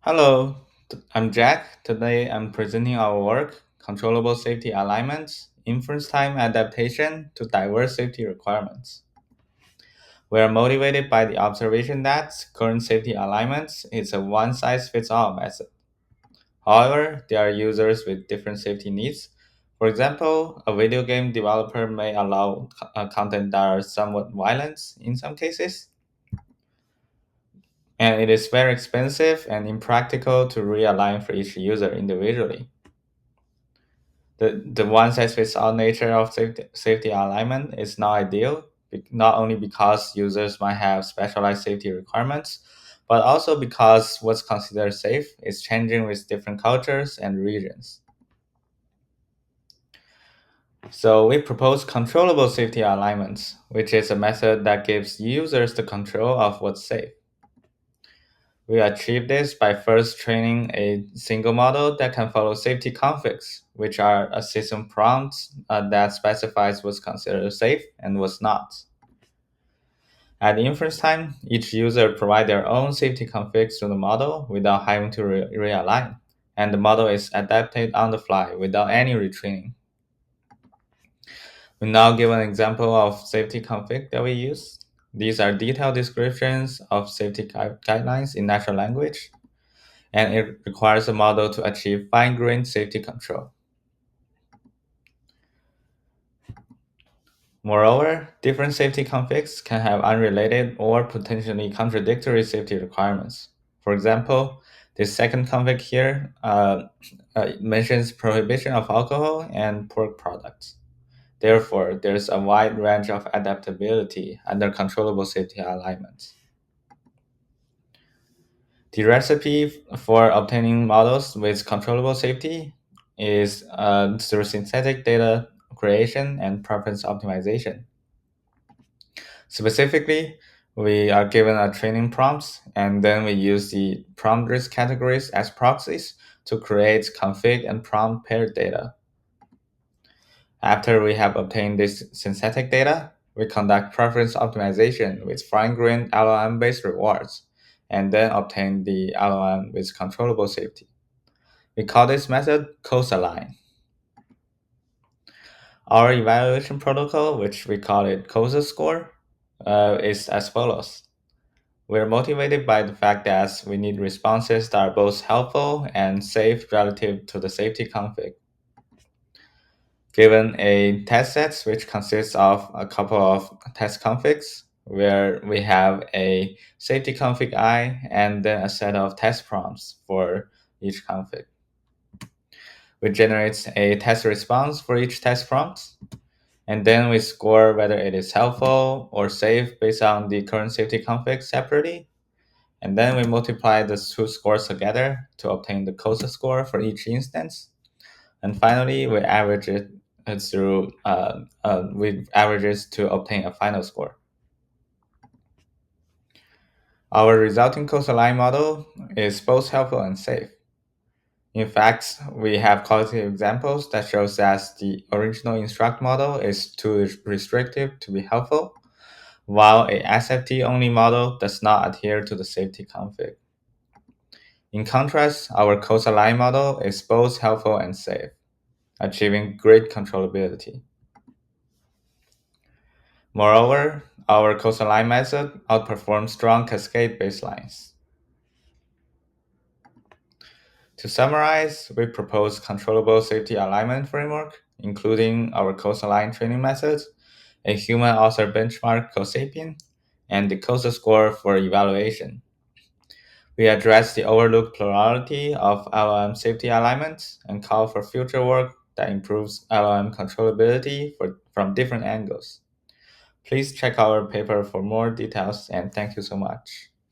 Hello, I'm Jack. Today I'm presenting our work, Controllable Safety Alignment, Inference-Time Adaptation to Diverse Safety Requirements. We are motivated by the observation that current safety alignments is a one-size-fits-all method. However, there are users with different safety needs. For example, a video game developer may allow content that are somewhat violent in some cases, and it is very expensive and impractical to realign for each user individually. The one size fits all nature of safety alignment is not ideal, not only because users might have specialized safety requirements, but also because what's considered safe is changing with different cultures and regions. So we propose controllable safety alignments, which is a method that gives users the control of what's safe. We achieve this by first training a single model that can follow safety conflicts, which are a system prompts that specifies what's considered safe and what's not. At inference time, each user provides their own safety conflicts to the model without having to realign, and the model is adapted on the fly without any retraining. We now give an example of safety conflict that we use. These are detailed descriptions of safety guidelines in natural language, and it requires a model to achieve fine-grained safety control. Moreover, different safety conflicts can have unrelated or potentially contradictory safety requirements. For example, this second conflict here mentions prohibition of alcohol and pork products. Therefore, there's a wide range of adaptability under controllable safety alignments. The recipe for obtaining models with controllable safety is through synthetic data creation and preference optimization. Specifically, we are given a training prompts and then we use the prompt risk categories as proxies to create config and prompt paired data. After we have obtained this synthetic data, we conduct preference optimization with fine-grained LLM-based rewards, and then obtain the LLM with controllable safety. We call this method CoSAlign. Our evaluation protocol, which we call it CoSA-Score, is as follows. We're motivated by the fact that we need responses that are both helpful and safe relative to the safety conflict. Given a test set which consists of a couple of test configs, where we have a safety config I and then a set of test prompts for each config. We generate a test response for each test prompt, and then we score whether it is helpful or safe based on the current safety config separately. And then we multiply the two scores together to obtain the CoSA score for each instance. And finally, we average it through with averages to obtain a final score. Our resulting CoSAlign model is both helpful and safe. In fact, we have qualitative examples that shows that the original instruct model is too restrictive to be helpful, while a SFT-only model does not adhere to the safety config. In contrast, our CoSAlign model is both helpful and safe, achieving great controllability. Moreover, our CoSAlign method outperforms strong cascade baselines. To summarize, we propose controllable safety alignment framework, including our CoSAlign training methods, a human author benchmark CoSApien, and the CoSA score for evaluation. We address the overlooked plurality of LLM safety alignments and call for future work that improves LLM controllability from different angles. Please check our paper for more details and thank you so much.